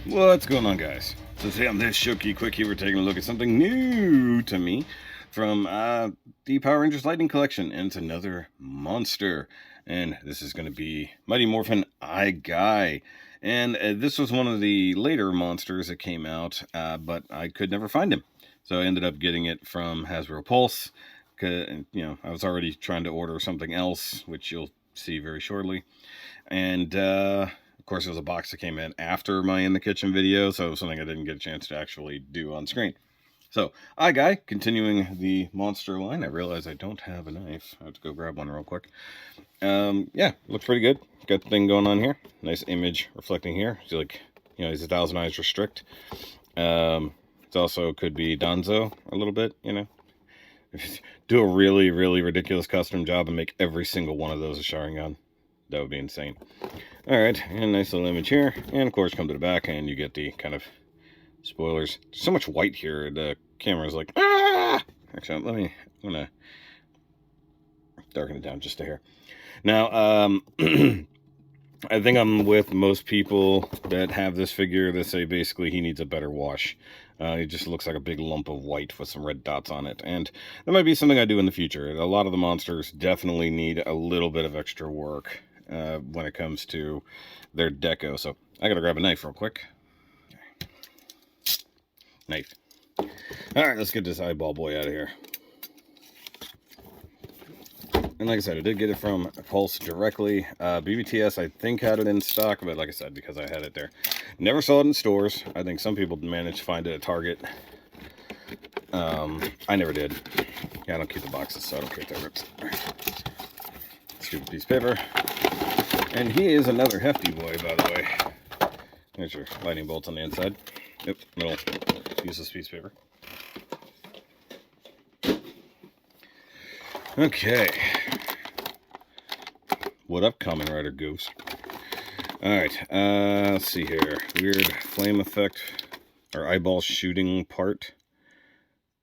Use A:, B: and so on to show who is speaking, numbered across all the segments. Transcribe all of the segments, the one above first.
A: What's going on, guys? So today on this SHOKY QUICKIE, we're taking a look at something new to me from the Power Rangers Lightning Collection, and it's another monster. And this is going to be Mighty Morphin EYEGUY. And this was one of the later monsters that came out, but I could never find him. So I ended up getting it from Hasbro Pulse. You know, I was already trying to order something else, which you'll see very shortly. And of course, it was a box that came in after my In the Kitchen video, so it was something I didn't get a chance to actually do on screen. So, EYEGUY, continuing the monster line. I realize I don't have a knife. I have to go grab one real quick. Yeah, looks pretty good. Got the thing going on here. Nice image reflecting here. It's like, you know, he's 1,000 eyes restrict. It also could be Donzo a little bit, you know. If you do a really, really ridiculous custom job and make every single one of those a Sharingan, that would be insane. Alright, and nice little image here. And of course, come to the back and you get the kind of spoilers. There's so much white here, the camera's like, ah! Actually, I'm gonna darken it down just a hair. Now, I think I'm with most people that have this figure that say basically he needs a better wash. It just looks like a big lump of white with some red dots on it. And that might be something I do in the future. A lot of the monsters definitely need a little bit of extra work when it comes to their deco. So I gotta grab a knife real quick. Knife. Alright, let's get this eyeball boy out of here. And like I said, I did get it from Pulse directly. BBTS, I think, had it in stock, but like I said, because I had it there. Never saw it in stores. I think some people managed to find it at Target. I never did. Yeah, I don't keep the boxes, so I don't care if that rips. Stupid piece of paper. And he is another hefty boy, by the way. There's your lightning bolts on the inside. Yep, middle. Use this piece of paper. Okay. What up, Kamen Rider Goose? Alright, let's see here. Weird flame effect, or eyeball shooting part.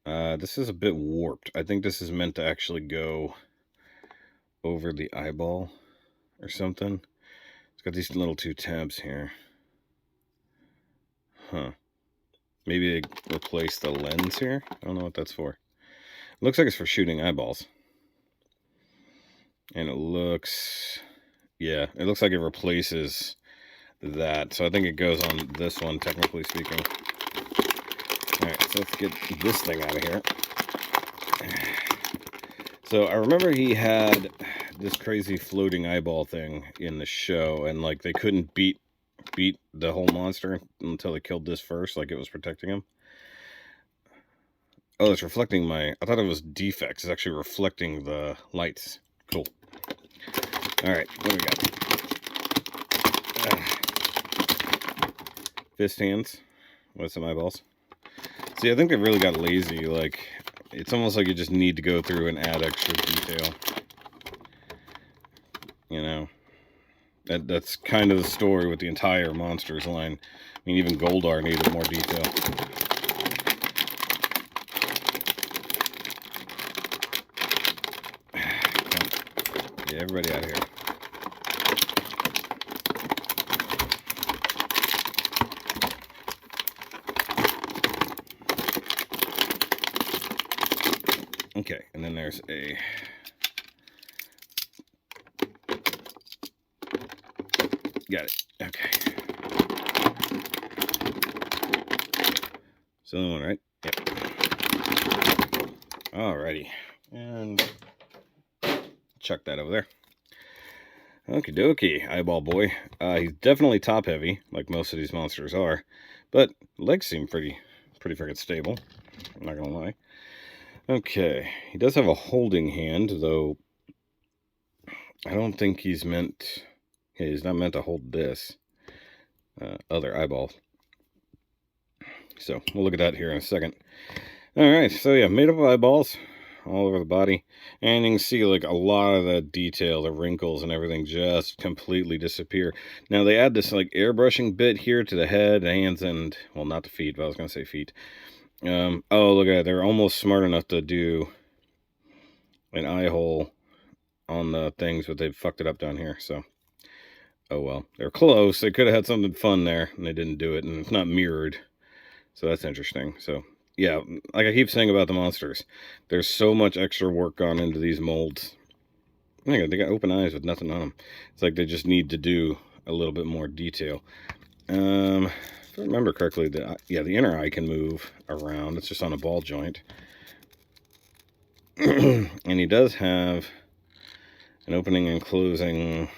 A: This is a bit warped. I think this is meant to actually go over the eyeball or something. It's got these little two tabs here. Huh. Maybe they replace the lens here? I don't know what that's for. It looks like it's for shooting eyeballs. And it looks... yeah, it looks like it replaces that. So I think it goes on this one, technically speaking. Alright, so let's get this thing out of here. So I remember he had this crazy floating eyeball thing in the show, and like they couldn't beat the whole monster until they killed this first, like it was protecting him. Oh, it's reflecting my... I thought it was defects. It's actually reflecting the lights. Cool. Alright, what do we got? Fist hands with some eyeballs. See, I think they really got lazy. Like, it's almost like you just need to go through and add extra detail. You know, that's kind of the story with the entire Monsters line. I mean, even Goldar needed more detail. Get everybody out of here. Okay, and then there's a... got it. Okay. It's the only one, right? Yep. Alrighty. And chuck that over there. Okie dokie, eyeball boy. He's definitely top heavy, like most of these monsters are, but legs seem pretty freaking stable. I'm not gonna lie. Okay, he does have a holding hand, though I don't think he's meant... yeah, he's not meant to hold this other eyeball. So we'll look at that here in a second. Alright, so yeah, made up of eyeballs all over the body, and you can see like a lot of the detail, the wrinkles and everything just completely disappear. Now they add this like airbrushing bit here to the head, hands, and, well, not the feet, but I was gonna say feet. Oh, look at that. They're almost smart enough to do an eye hole on the things, but they've fucked it up down here. So Oh well, they're close. They could have had something fun there, and they didn't do it, and it's not mirrored. So that's interesting. So yeah, like I keep saying about the monsters, there's so much extra work gone into these molds. They got open eyes with nothing on them. It's like they just need to do a little bit more detail. If I remember correctly, the inner eye can move around. It's just on a ball joint. And he does have an opening and closing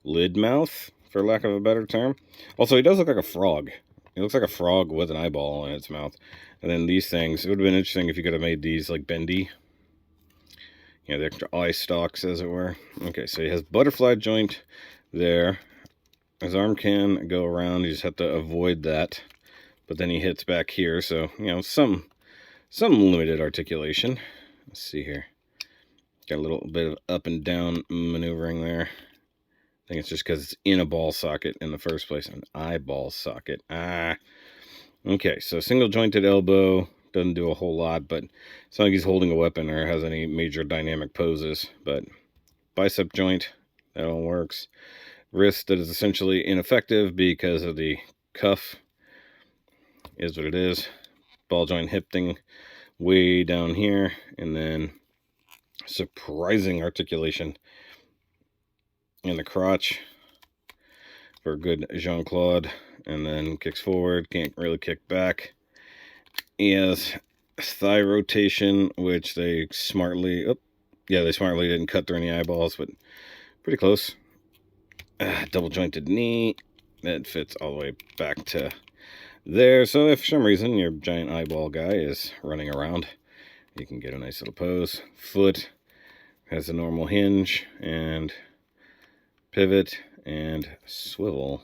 A: lid mouth, for lack of a better term. Also, he does look like a frog. He looks like a frog with an eyeball in its mouth. And then these things, it would have been interesting if you could have made these like bendy. You know, the extra eye stalks, as it were. Okay, so he has butterfly joint there. His arm can go around. You just have to avoid that. But then he hits back here, so, you know, some limited articulation. Let's see here. Got a little bit of up and down maneuvering there. I think it's just because it's in a ball socket in the first place. An eyeball socket. Okay, so single jointed elbow. Doesn't do a whole lot, but it's not like he's holding a weapon or has any major dynamic poses. But bicep joint, that all works. Wrist that is essentially ineffective because of the cuff. Is what it is. Ball joint hip thing way down here. And then surprising articulation in the crotch for a good Jean-Claude. And then kicks forward, can't really kick back. He has thigh rotation, which they smartly didn't cut through any eyeballs, but pretty close. Double jointed knee, that fits all the way back to there. So if for some reason your giant eyeball guy is running around, you can get a nice little pose. Foot has a normal hinge and pivot and swivel.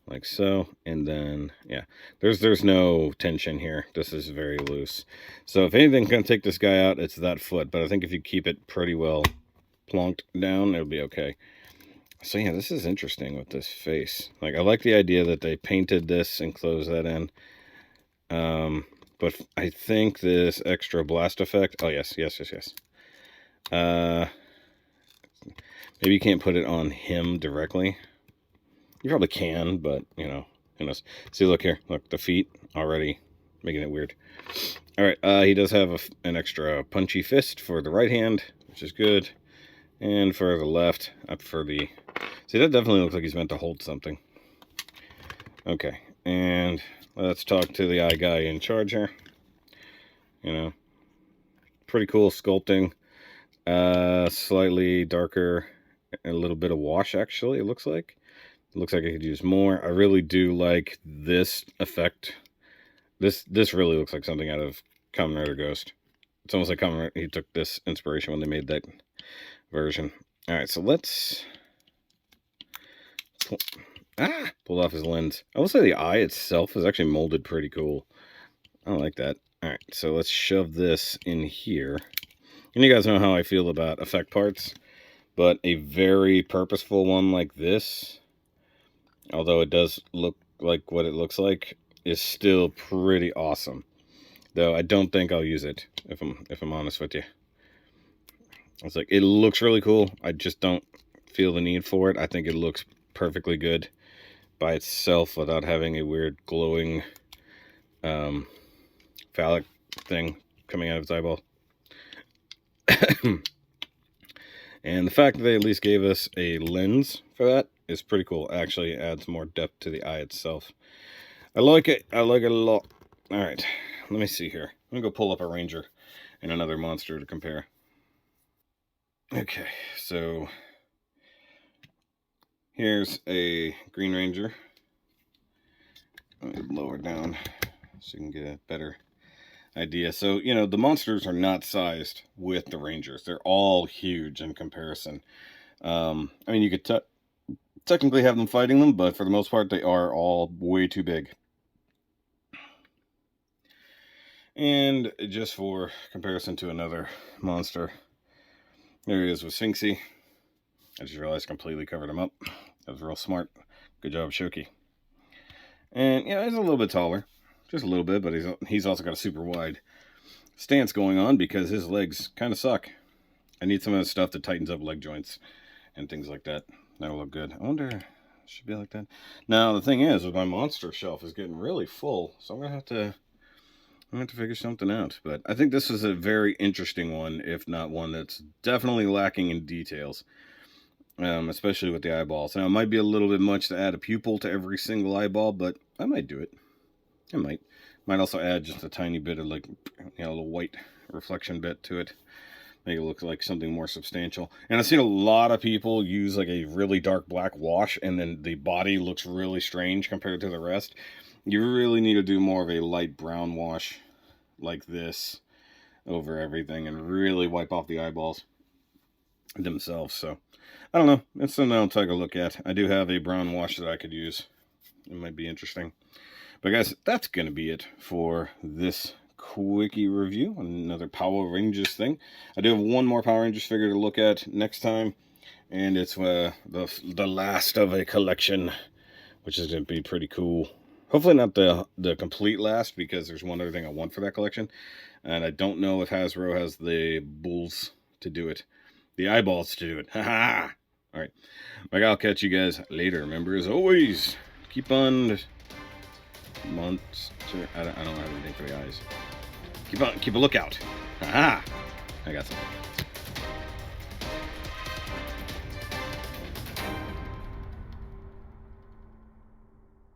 A: Like so, and then, yeah, there's no tension here. This is very loose. So if anything's going to take this guy out, it's that foot. But I think if you keep it pretty well plonked down, it'll be okay. So yeah, this is interesting with this face. Like, I like the idea that they painted this and closed that in. But I think this extra blast effect, oh yes. Maybe you can't put it on him directly. You probably can, but, you know, who knows. See, look here. Look, the feet already making it weird. All right, he does have an extra punchy fist for the right hand, which is good. And for the left, I prefer the... See, that definitely looks like he's meant to hold something. Okay, and let's talk to the eye guy in charge here. You know, pretty cool sculpting. Slightly darker, a little bit of wash, actually, it looks like. Looks like I could use more. I really do like this effect. This really looks like something out of Kamen Rider Ghost. It's almost like Kamen Rider, he took this inspiration when they made that version. Alright, so let's pull off his lens. I will say the eye itself is actually molded pretty cool. I like that. Alright, so let's shove this in here. And you guys know how I feel about effect parts, but a very purposeful one like this, although it does look like what it looks like, is still pretty awesome. Though I don't think I'll use it, if I'm honest with you. It's like, it looks really cool. I just don't feel the need for it. I think it looks perfectly good by itself without having a weird glowing phallic thing coming out of its eyeball. And the fact that they at least gave us a lens for that is pretty cool. It actually adds more depth to the eye itself. I like it. I like it a lot. Alright, let me see here. Let me go pull up a Ranger and another monster to compare. Okay, so here's a Green Ranger. Let me lower down so you can get a better idea. So, you know, the monsters are not sized with the Rangers. They're all huge in comparison. I mean, you could technically have them fighting them, but for the most part, they are all way too big. And just for comparison to another monster, there he is with Sphinxy. I just realized I completely covered him up. That was real smart. Good job, Shoki. And, yeah, he's a little bit taller. Just a little bit, but he's also got a super wide stance going on because his legs kind of suck. I need some of that stuff that tightens up leg joints and things like that. That'll look good. I wonder, should be like that. Now the thing is, with my monster shelf is getting really full, so I'm gonna have to figure something out. But I think this is a very interesting one, if not one that's definitely lacking in details, especially with the eyeballs. Now it might be a little bit much to add a pupil to every single eyeball, but I might do it. I might also add just a tiny bit of like, a little white reflection bit to it. Make it look like something more substantial. And I've seen a lot of people use like a really dark black wash, and then the body looks really strange compared to the rest. You really need to do more of a light brown wash like this over everything and really wipe off the eyeballs themselves. So I don't know. It's something I'll take a look at. I do have a brown wash that I could use. It might be interesting. But guys, that's going to be it for this quickie review, another Power Rangers thing. I do have one more Power Rangers figure to look at next time, and it's the last of a collection, which is going to be pretty cool. Hopefully not the complete last, because there's one other thing I want for that collection, and I don't know if Hasbro has the bulls to do it, the eyeballs to do it. Haha! All right, I'll catch you guys later. Remember, as always, keep on monster. I don't have anything for the eyes. Keep a lookout. Aha! I got something.